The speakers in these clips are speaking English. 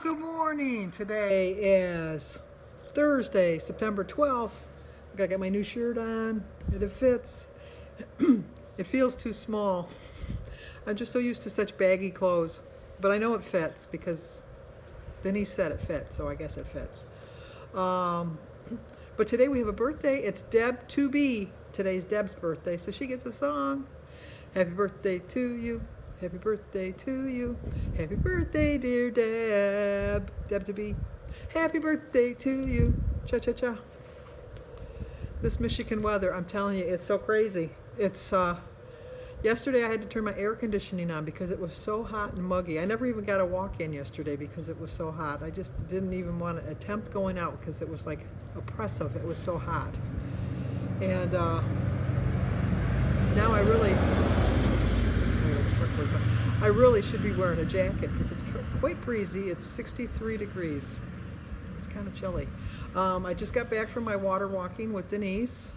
Good morning. Today is Thursday, September 12th. I gotta get my new shirt on, and it fits. It feels too small. I'm just so used to such baggy clothes, but I know it fits because Denise said it fits, so I guess it fits. But today we have a birthday. It's Deb to be. Today's Deb's birthday, so she gets a song. Happy birthday to you. Happy birthday to you. Happy birthday, dear Deb. Deb to be. Happy birthday to you. Cha-cha-cha. This Michigan weather, I'm telling you, it's so crazy. It's, yesterday I had to turn my air conditioning on because it was so hot and muggy. I never even got a walk in yesterday because it was so hot. I just didn't even want to attempt going out because it was like oppressive. It was so hot. And now I really should be wearing a jacket because it's quite breezy. It's 63 degrees. It's kind of chilly. I just got back from my water walking with Denise.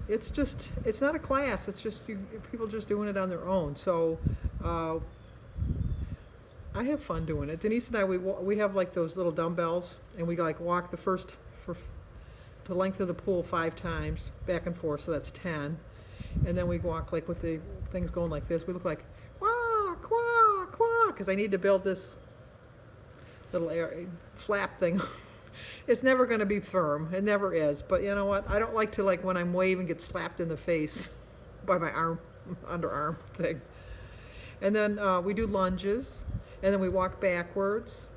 It's not a class. It's just people just doing it on their own. So I have fun doing it. Denise and I, we have like those little dumbbells, and we like walk the length of the pool 5 times back and forth. So that's 10. And then we walk like with the things going like this. We look like quack, quack, quack, because I need to build this little air flap thing. It's never going to be firm. It never is. But you know what? I don't like to, like, when I'm waving, get slapped in the face by my underarm thing. And then we do lunges, and then we walk backwards.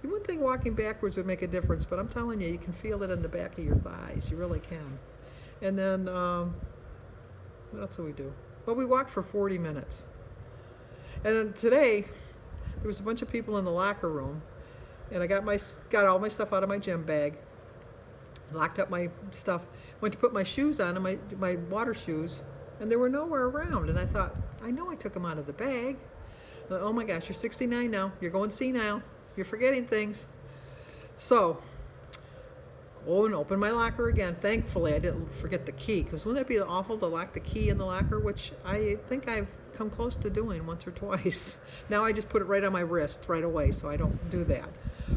You wouldn't think walking backwards would make a difference, but I'm telling you, you can feel it in the back of your thighs. You really can. And then what else do we do? Well, we walked for 40 minutes. And then today, there was a bunch of people in the locker room, and I got all my stuff out of my gym bag, locked up my stuff, went to put my shoes on, and my water shoes, and they were nowhere around. And I thought, I know I took them out of the bag. Oh my gosh, you're 69 now. You're going senile. You're forgetting things. So, go and open my locker again. Thankfully, I didn't forget the key, because wouldn't that be awful to lock the key in the locker, which I think I've come close to doing once or twice. Now I just put it right on my wrist right away, so I don't do that.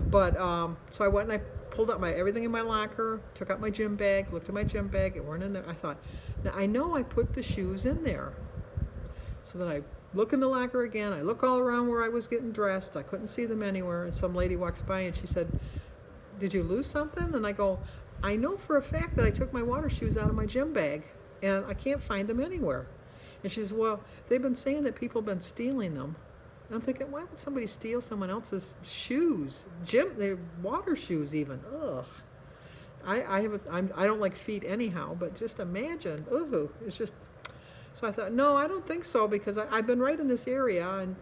But so I went and I pulled out everything in my locker, took out my gym bag, looked at my gym bag. It weren't in there. I thought, now I know I put the shoes in there. So then I look in the locker again. I look all around where I was getting dressed. I couldn't see them anywhere. And some lady walks by and she said, "Did you lose something?" And I go, "I know for a fact that I took my water shoes out of my gym bag, and I can't find them anywhere." And she says, "Well, they've been saying that people have been stealing them." And I'm thinking, why would somebody steal someone else's shoes? They're water shoes even. Ugh. I don't like feet anyhow, but just imagine. Ooh, it's just. So I thought, no, I don't think so, because I've been right in this area, and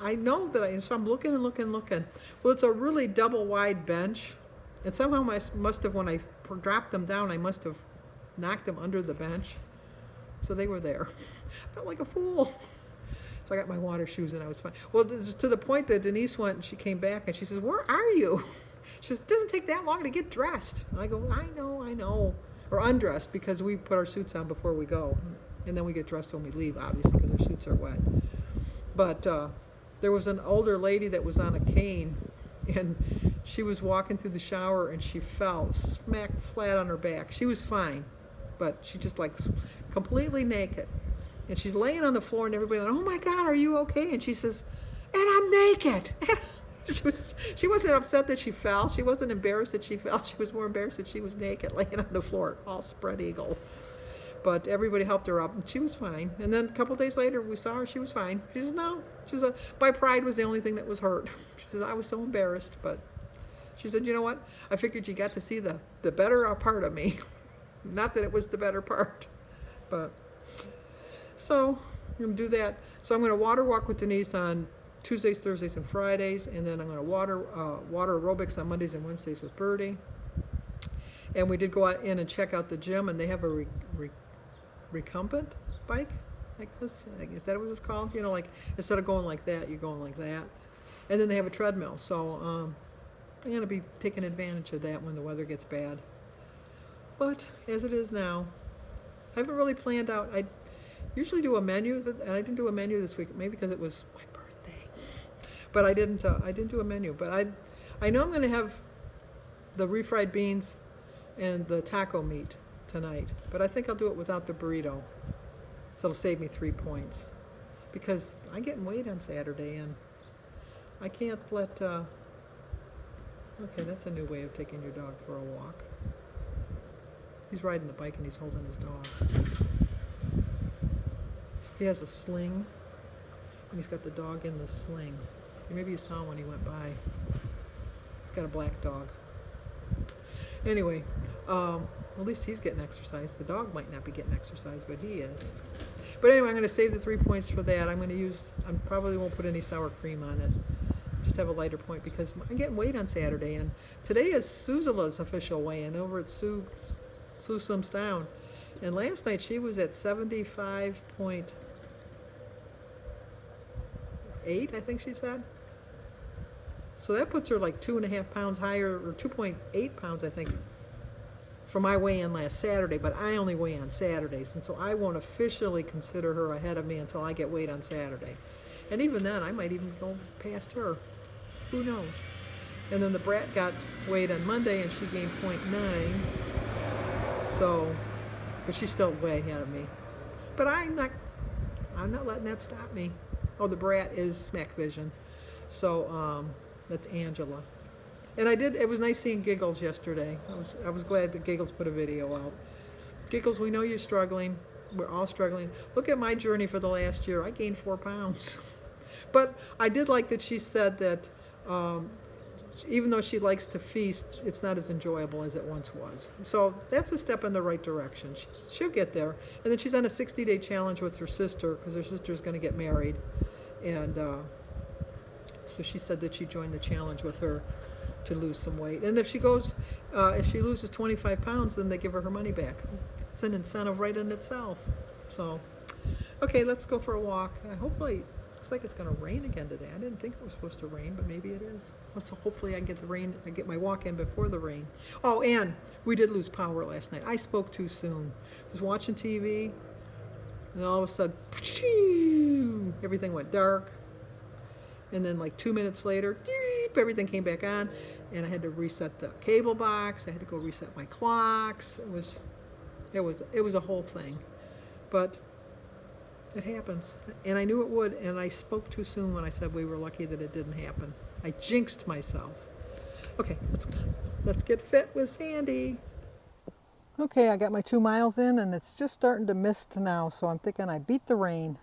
I know that so I'm looking and looking and looking. Well, it's a really double wide bench, and somehow I must have, when I dropped them down, I must have knocked them under the bench. So they were there. I felt like a fool. So I got my water shoes and I was fine. Well, this is to the point that Denise went and she came back and she says, "Where are you?" She says, "It doesn't take that long to get dressed." And I go, I know. Or undressed, because we put our suits on before we go. And then we get dressed when we leave, obviously, because our suits are wet. But there was an older lady that was on a cane, and she was walking through the shower and she fell smack flat on her back. She was fine, but she just like completely naked. And she's laying on the floor, and everybody went, "Oh my God, are you okay?" And she says, "And I'm naked." She wasn't upset that she fell. She wasn't embarrassed that she fell. She was more embarrassed that she was naked, laying on the floor, all spread eagle. But everybody helped her up, and she was fine. And then a couple days later, we saw her. She was fine. She says, "No." She said, "My pride was the only thing that was hurt." She said, "I was so embarrassed." But she said, "You know what? I figured you got to see the better part of me." Not that it was the better part, but so I'm going to do that. So I'm going to water walk with Denise on Tuesdays, Thursdays, and Fridays, and then I'm going to water aerobics on Mondays and Wednesdays with Birdie. And we did go out in and check out the gym, and they have a recumbent bike, like this. Is that what it's called? You know, like instead of going like that, you're going like that. And then they have a treadmill. So I'm going to be taking advantage of that when the weather gets bad. But as it is now, I haven't really planned out. I usually do a menu, and I didn't do a menu this week, maybe because it was my birthday. But I didn't do a menu. But I know I'm going to have the refried beans and the taco meat tonight. But I think I'll do it without the burrito. So it'll save me 3 points. Because I'm getting weighed on Saturday, and I can't let, okay, that's a new way of taking your dog for a walk. He's riding the bike and he's holding his dog. He has a sling, and he's got the dog in the sling. Maybe you saw him when he went by. He's got a black dog. Anyway, at least he's getting exercise. The dog might not be getting exercise, but he is. But anyway, I'm going to save the 3 points for that. I'm going to use, I probably won't put any sour cream on it. Just have a lighter point because I'm getting weighed on Saturday. And today is Suzela's official weigh-in over at Sue Slims Down. And last night she was at 75.8, I think she said. So that puts her like 2.5 pounds higher, or 2.8 pounds, I think, for my weigh-in last Saturday, but I only weigh on Saturdays, and so I won't officially consider her ahead of me until I get weighed on Saturday. And even then, I might even go past her. Who knows? And then the brat got weighed on Monday, and she gained 0.9, so, but she's still way ahead of me. But I'm not letting that stop me. Oh, the brat is Smack Vision, so that's Angela. And it was nice seeing Giggles yesterday. I was glad that Giggles put a video out. Giggles, we know you're struggling. We're all struggling. Look at my journey for the last year. I gained 4 pounds. But I did like that she said that even though she likes to feast, it's not as enjoyable as it once was. So that's a step in the right direction. She'll get there. And then she's on a 60-day challenge with her sister because her sister's going to get married. And so she said that she joined the challenge with her to lose some weight. And if she loses 25 pounds, then they give her money back. It's an incentive right in itself. So, okay, let's go for a walk. Hopefully, looks like it's going to rain again today. I didn't think it was supposed to rain, but maybe it is. So hopefully I get the rain. I get my walk in before the rain. Oh, and we did lose power last night. I spoke too soon. I was watching TV, and all of a sudden, everything went dark. And then like 2 minutes later, everything came back on. And I had to reset the cable box. I had to go reset my clocks. It was a whole thing, but it happens. And I knew it would. And I spoke too soon when I said we were lucky that it didn't happen. I jinxed myself. Okay, let's get fit with Sandy. Okay, I got my 2 miles in, and it's just starting to mist now. So I'm thinking I beat the rain.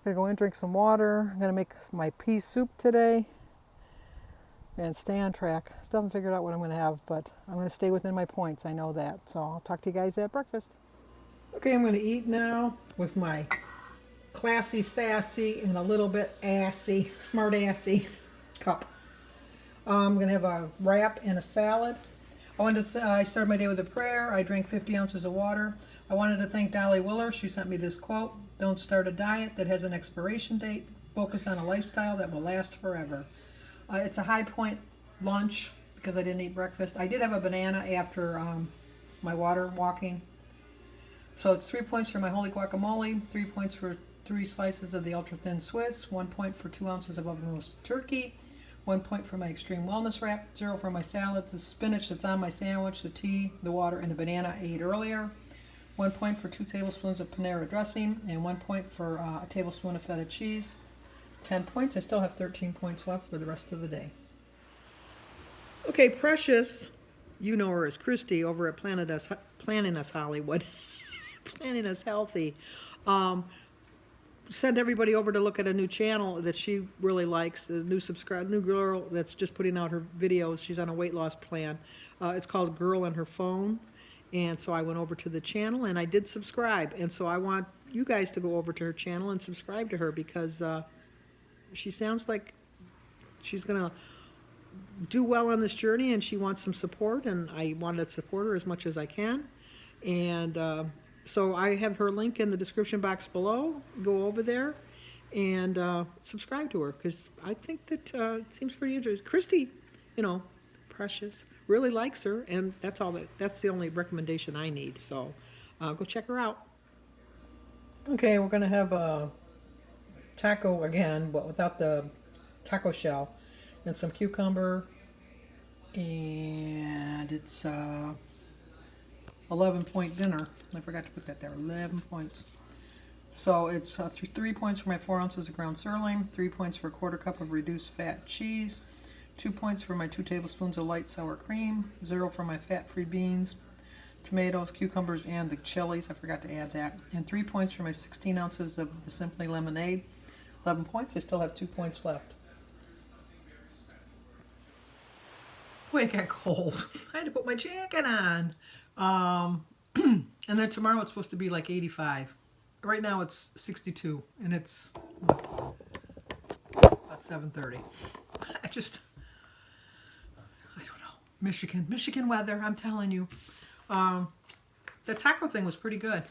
Gonna go in, drink some water. I'm gonna make my pea soup today. And stay on track. Still haven't figured out what I'm going to have, but I'm going to stay within my points. I know that. So I'll talk to you guys at breakfast. Okay, I'm going to eat now with my classy, sassy, and a little bit assy, smart assy cup. I'm going to have a wrap and a salad. I started my day with a prayer. I drank 50 ounces of water. I wanted to thank Dolly Willer. She sent me this quote: "Don't start a diet that has an expiration date. Focus on a lifestyle that will last forever." It's a high point lunch because I didn't eat breakfast. I did have a banana after my water walking. So it's 3 points for my holy guacamole, 3 points for 3 slices of the ultra thin Swiss, 1 point for 2 ounces of oven roast turkey, 1 point for my extreme wellness wrap, 0 for my salad, the spinach that's on my sandwich, the tea, the water, and the banana I ate earlier, 1 point for 2 tablespoons of Panera dressing, and 1 point for a tablespoon of feta cheese. 10 points. I still have 13 points left for the rest of the day. Okay, Precious, you know her as Christy over at Planning Us Hollywood, Planning Us Healthy, sent everybody over to look at a new channel that she really likes, a new girl that's just putting out her videos. She's on a weight loss plan. It's called Girl and Her Phone. And so I went over to the channel and I did subscribe. And so I want you guys to go over to her channel and subscribe to her because she sounds like she's going to do well on this journey and she wants some support, and I want to support her as much as I can. And so I have her link in the description box below. Go over there and subscribe to her because I think that it seems pretty interesting. Christy, Precious, really likes her, and that's the only recommendation I need. So go check her out. Okay, we're going to have a taco again, but without the taco shell, and some cucumber, and it's 11-point dinner. I forgot to put that there. 11 points. So it's 3 points for my 4 ounces of ground sirloin, 3 points for a quarter cup of reduced fat cheese, 2 points for my 2 tablespoons of light sour cream, 0 for my fat-free beans, tomatoes, cucumbers, and the chilies. I forgot to add that. And 3 points for my 16 ounces of the Simply Lemonade. 11 points. I still have 2 points left. Boy, it got cold. I had to put my jacket on. And then tomorrow it's supposed to be like 85. Right now it's 62, and it's about 7:30. I don't know. Michigan weather, I'm telling you. The taco thing was pretty good.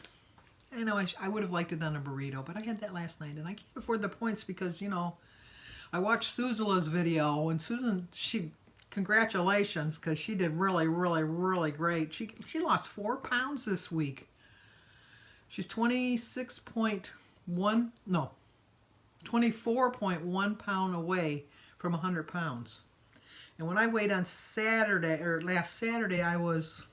I know I would have liked it on a burrito, but I had that last night, and I can't afford the points because, you know, I watched Suzala's video, and Susan, congratulations, because she did really, really, really great. She lost 4 pounds this week. She's 24.1 pound away from 100 pounds. And when I weighed on Saturday, or last Saturday, I was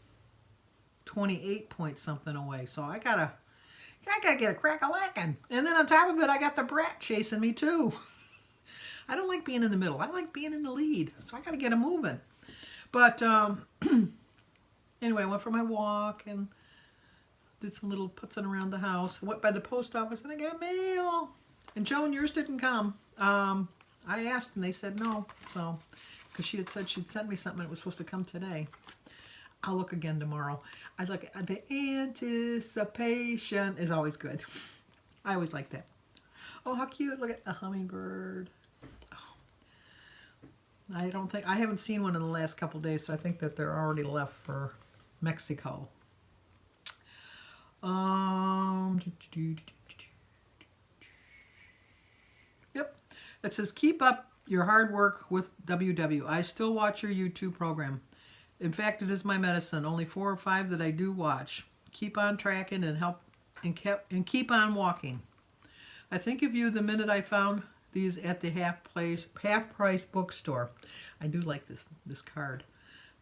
28 point something away. So I gotta get a crack-a-lackin'. And then on top of it, I got the brat chasing me too. I don't like being in the middle. I like being in the lead. So I gotta get them moving. But anyway, I went for my walk and did some little putzing around the house. I went by the post office and I got mail. And Joan, yours didn't come. I asked and they said no. So, because she had said she'd sent me something that was supposed to come today. I'll look again tomorrow. I look at the anticipation is always good. I always like that. Oh, how cute. Look at the hummingbird. Oh. I haven't seen one in the last couple days, so I think that they're already left for Mexico. Yep. It says, keep up your hard work with WW. I still watch your YouTube program. In fact, it is my medicine. Only 4 or 5 that I do watch. Keep on tracking and keep on walking. I think of you the minute I found these at the half price bookstore. I do like this card.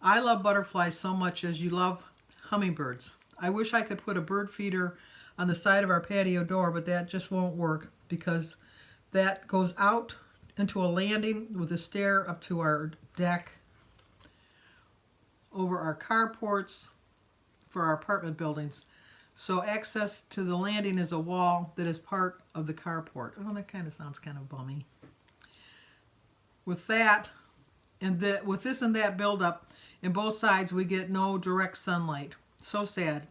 I love butterflies so much as you love hummingbirds. I wish I could put a bird feeder on the side of our patio door, but that just won't work because that goes out into a landing with a stair up to our deck over our carports for our apartment buildings. So access to the landing is a wall that is part of the carport. Oh, that kind of sounds kind of bummy. With that, with this and that buildup, in both sides we get no direct sunlight. So sad.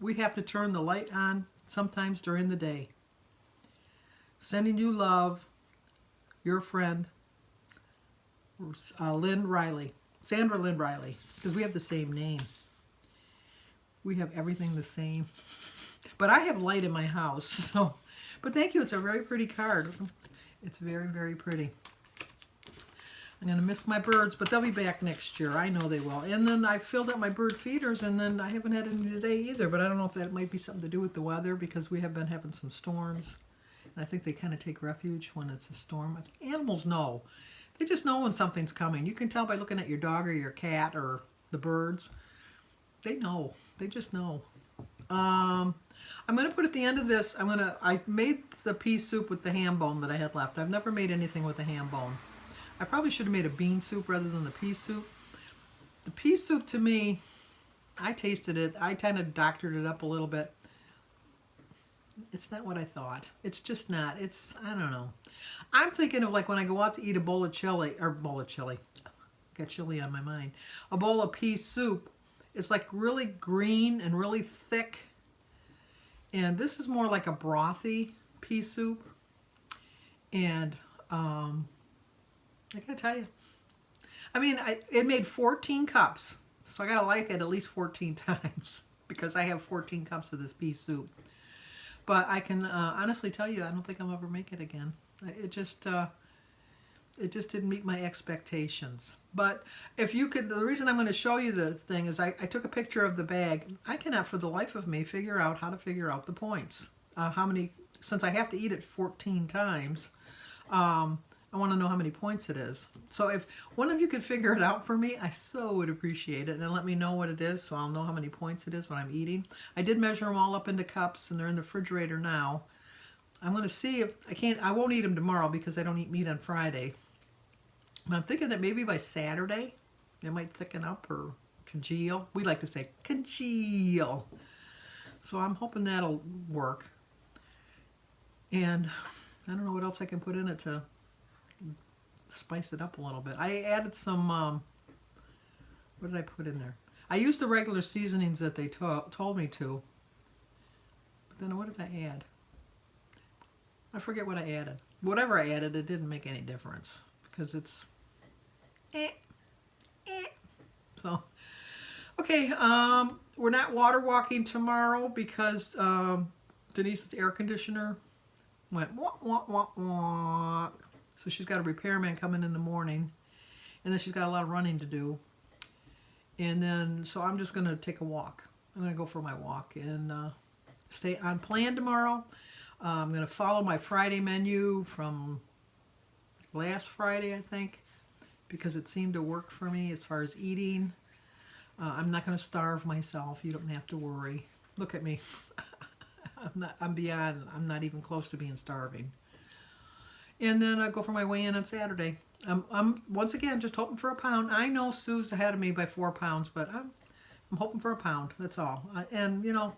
We have to turn the light on sometimes during the day. Sending you love, your friend, Sandra Lynn Riley, because we have the same name. We have everything the same. But I have light in my house, so. But thank you, it's a very pretty card. It's very, very pretty. I'm going to miss my birds, but they'll be back next year. I know they will. And then I filled up my bird feeders, and then I haven't had any today either, but I don't know if that might be something to do with the weather, because we have been having some storms. And I think they kind of take refuge when it's a storm. Animals know. They just know when something's coming. You can tell by looking at your dog or your cat or the birds. They know. They just know. I'm going to put at the end of this, I made the pea soup with the ham bone that I had left. I've never made anything with a ham bone. I probably should have made a bean soup rather than the pea soup. The pea soup, to me, I tasted it. I kind of doctored it up a little bit. It's not what I thought. It's just not. I don't know. I'm thinking of like when I go out to eat a bowl of chili, got chili on my mind. A bowl of pea soup. It's like really green and really thick. And this is more like a brothy pea soup. And I gotta tell you, I mean, it made 14 cups, so I gotta like it at least 14 times because I have 14 cups of this pea soup. But I can honestly tell you, I don't think I'll ever make it again. It just didn't meet my expectations. But if you could, the reason I'm going to show you the thing is I took a picture of the bag. I cannot for the life of me figure out how to figure out the points. How many, since I have to eat it 14 times. I want to know how many points it is. So if one of you could figure it out for me, I so would appreciate it. And let me know what it is so I'll know how many points it is when I'm eating. I did measure them all up into cups, and they're in the refrigerator now. I'm going to see if I won't eat them tomorrow because I don't eat meat on Friday. But I'm thinking that maybe by Saturday, they might thicken up or congeal. We like to say congeal. So I'm hoping that'll work. And I don't know what else I can put in it to spice it up a little bit. I added some, what did I put in there? I used the regular seasonings that they told me to. But then what did I add? I forget what I added. Whatever I added, it didn't make any difference because it's So, okay, we're not water walking tomorrow because Denise's air conditioner went wah, wah, wah, wah. So she's got a repairman coming in the morning, and then she's got a lot of running to do. And then, so I'm just going to take a walk. I'm going to go for my walk and stay on plan tomorrow. I'm going to follow my Friday menu from last Friday, I think, because it seemed to work for me as far as eating. I'm not going to starve myself. You don't have to worry. Look at me. I'm not even close to being starving. And then I go for my weigh-in on Saturday. I'm once again just hoping for a pound. I know Sue's ahead of me by 4 pounds, but I'm hoping for a pound. That's all. And you know,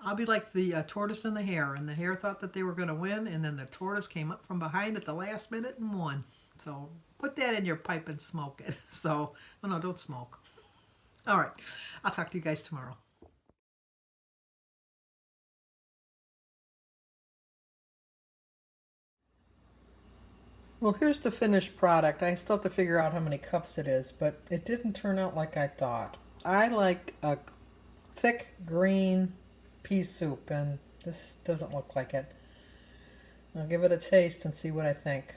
I'll be like the tortoise and the hare. And the hare thought that they were going to win, and then the tortoise came up from behind at the last minute and won. So put that in your pipe and smoke it. So, oh no, don't smoke. All right, I'll talk to you guys tomorrow. Well, here's the finished product. I still have to figure out how many cups it is, but it didn't turn out like I thought. I like a thick green pea soup, and this doesn't look like it. I'll give it a taste and see what I think.